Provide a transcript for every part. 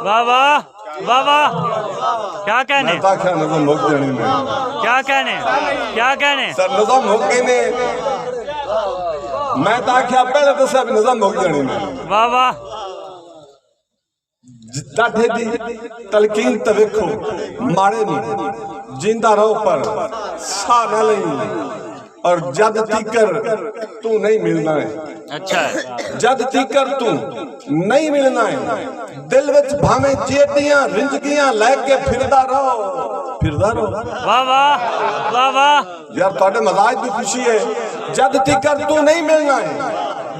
वाह वाह वाह वाह। क्या कहने नज़म मुक जानी में क्या कहने सर नज़म मुक गई ने मैं तो आख्या पहले तो सब नज़म मुक जानी में वाह वाह। डाढे दी तलकीन ते वेखो माड़े नहीं जिंदा रहो पर साह न लई और जद तीकर तू नहीं मिलना है। अच्छा है। जद तीकर तू नहीं मिलना है दिल विच भावें जेटियां रिंजगियां लेके फिरदा रहो वाह वाह वाह वाह। यार तुहाडे मजाज दी खुशी है जद तीकर तू नहीं मिलना है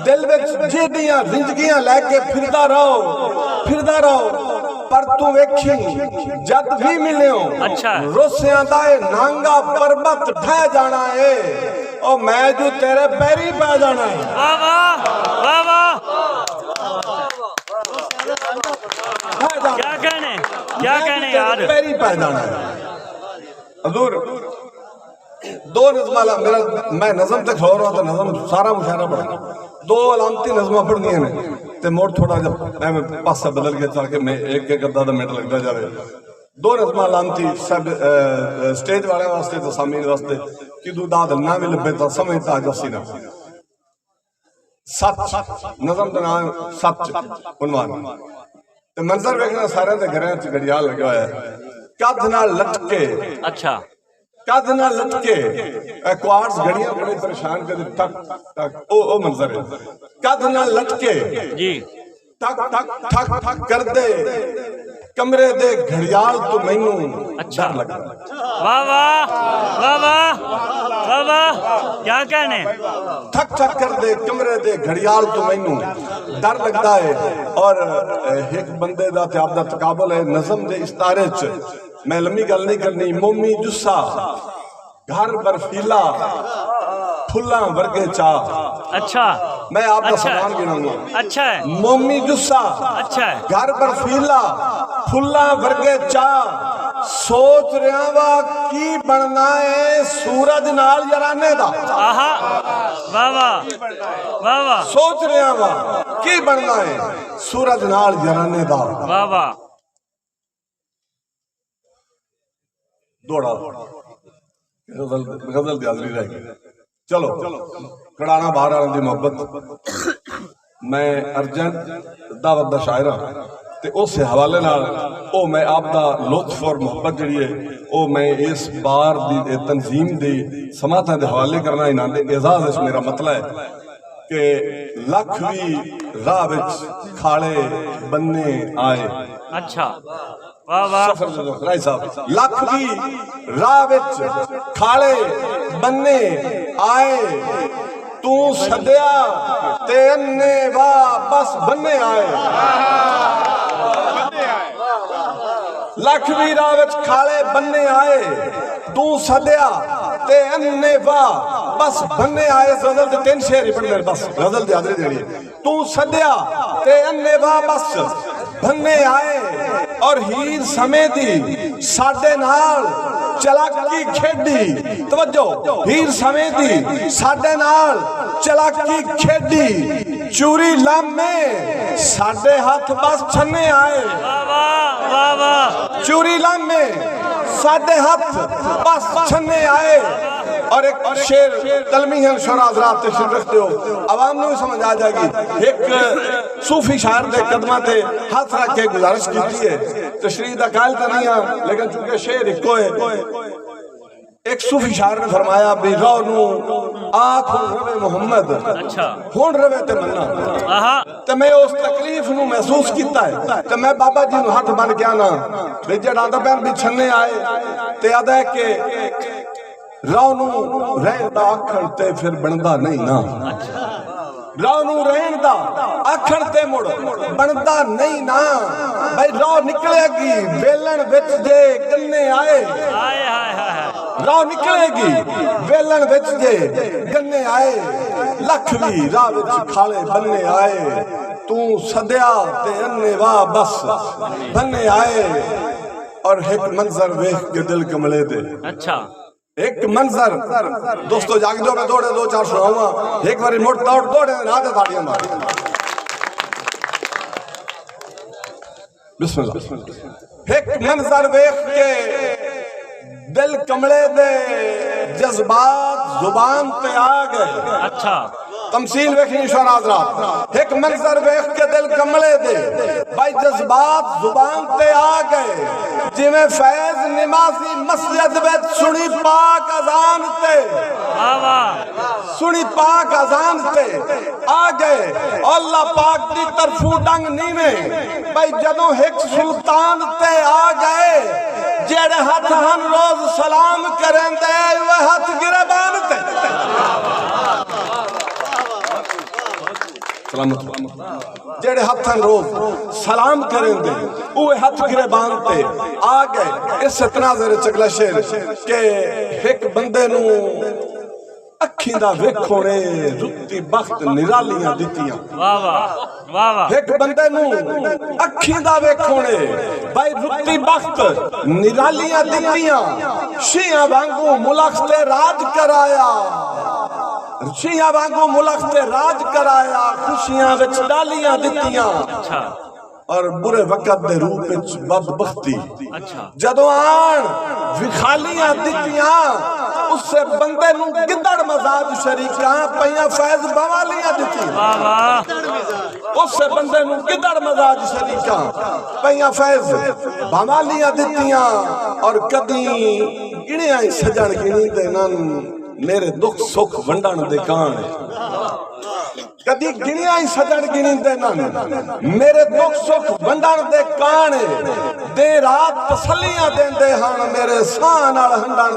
दिल विच जेटियां रिंजगियां लेके फिरदा रहो पर तू वेखी जद भी मिलियो अच्छा रोसियां दा नांगा पर्वत ढह जाना है और मैं जो तेरे पैरी पै जाना है। वाह वाह वाह वाह। क्या कहने यार पैरी पै जाना है। हजूर दो नज़माला मेरा मैं नज़म तक खो रहा था नज़म सारा मुशायरा पढ़ा दो अलामती नज़मां पढ़नी ने ते मोड़ थोड़ा जब मैं पासा बदल के चल के मैं एक अद्धा मिनट लगता जाए दो नज़मां अलामती सब स्टेज वाले वास्ते तो सामीन वास्ते कि तू दाद ना भी लभे तो समझता जसी ना सच नज़म का नाम सच उन्वान ते मंजर वेखना सारे दे घरां च घड़ियाल लगा होया है कद नाल लटके। अच्छा कद ना लटके क्वार्ट्स घड़ियां बड़े परेशान कर टक टक ओ मंजर है कद ना लटके जी टक टक ठक ठक कर दे कमरे दे घड़ियाल तो मैनू अच्छा डर लगदा। वाह वाह वाह वाह वाह वाह। क्या कहने ठक ठक कर दे कमरे दे घड़ियाल तो मैनू डर लगदा है और एक बंदे दा ते आपदा तकाबुल है नज़म दे इस्तारे च मैं लंबी गल नहीं करनी मोमी जुस्सा घर बर्फीला फुल्ला वर्गे चा। अच्छा मैं आपका अच्छा सामान गिनाऊंगा। अच्छा है मोमी जुस्सा अच्छा है घर बर्फीला फुल्ला वर्गे चा सोच रहा वा की बनना है सूरज नाल जराने दा। आहा वाह वाह वाह वाह। सोच रहा वा की बनना है सूरज नाल जराने दा। वाह वाह। दौड़ा गजल दी हाजरी रह गई। चलो कड़ाना बाहर आने दी मोहब्बत मैं अर्जेंट दावत दा शायरा ते उस हवाले नाल ओ मैं आपदा लुत्फ और मोहब्बत जिहड़ी है ओ मैं इस बार दी तंजीम दी समातां दे हवाले करना इन्हां दे एजाज इस मेरा मतलब है कि लख भी राह विच खाले बन्ने आए। अच्छा वाह वाह राय साहब लख भी राह विच खाले बन्ने आए तू सदया ते अन्ने वाह बस बन्ने आए। लख भी राह विच खाले बन्ने आए तू सदया ते अन्ने वाह बस बन्ने आए। गजल दे तीन शेर ही पढ़ने बस गजल दी हाजरी देनी तू सदया ते अन्ने वाह बस बन्ने आए और हीर समय दी साडे नाल चलाकी खेडी। तवज्जो हीर समय दी साडे नाल चलाकी खेडी चूरी लामे साडे हाथ बस छन्ने आए। वाह वाह। चूरी लामे साडे हाथ बस छन्ने आए। और एक शेर तलमी है शोरा हजरात तशरीफ रखते हो आवाम को समझ आ जाएगी। एक सूफी शायर दे कदमां ते हाथ रख के गुजारिश की है तशरीह दा कायल तो नहीं है लेकिन चूंकि शेर इको है। एक सूफी शायर ने फरमाया भी रो नू आख रवे मोहम्मद अच्छा हुण रवे ते मन्ना ते मैं उस तकलीफ नू महसूस किया है ते मैं बाबा जी नू हाथ बन गया ना भी जेड़ा आंदा पैन भी छन्ने आए ते आदा है कि राह नू रहन दा आखण ते फिर बनदा नहीं ना। राह नू रहन दा आखण ते मुड़ बनदा नहीं ना भाई राह निकलेगी वेलन विच जे गन्ने आए। राह निकलेगी वेलन विच जे गन्ने आए लख भी राह विच खाले बन्ने आए तू सदया ते अन्ने वाह बस बन्ने आए। और एक मंजर वेख के दिल कमले दे। अच्छा एक मंजर दोस्तों जाग दो मैं दौड़े दो चार सुनाऊंगा एक बार मोट दौड़ दौड़े ना ताड़ियां मार बिस्मिल्लाह। एक मंजर वेख के दिल कमले दे जज्बात जुबान पे आ गए। अच्छा तमसील वेखनी शराजरात। एक मंजर वेख के दिल कमले दे भाई जज्बात जुबान पे आ गए। जिमें फैज निमाजी मस्जिद में सुनी पाक अजान ते, सुनी पाक अजान ते आ गए। अल्लाह पाक दी तरफू डंग नीवे भाई जदों एक सुल्तान ते आ गए। जेड़े हथ हन रोज सलाम करेंदे वह हथ गिरबान ते जेड़े हथन रोज सलाम करेंदे वो हथ गिरबान ते आ गए। इस तनाज़े चगला शेर के एक बंदे नू अखी दा वेखो ने रुत्ती बख्त निरालियां दितियां। वाह वाह वाह वाह। एक बंदे नू अखी दा वेखो ने भाई रुत्ती बख्त निरालियां दितियां। शिया वांगू मुल्क ते राज कराया, शिया वांगू मुल्क ते राज कराया। खुशियां विच डालियां दितियां। अच्छा और बुरे वक्त दे रूप विच बदबख्ती। अच्छा जदों आन विखालियां दितियां उससे बंदे नू गिदड़ मजाज शरीका पईयां फैज बवालियां दितियां। वाह वाह। उससे बंदे नू गिदड़ मजाज शरीका पईयां फैज बवालियां दितियां। और कदी गिणियां सजण गिणी दे नन मेरे दुख सुख वंडण दे कान। कदी गिणिया ही सजण गिणी दे नन मेरे दुख सुख वंडण दे कान। दे रात तसल्लियां देंदे हन मेरे साह नाल हंडण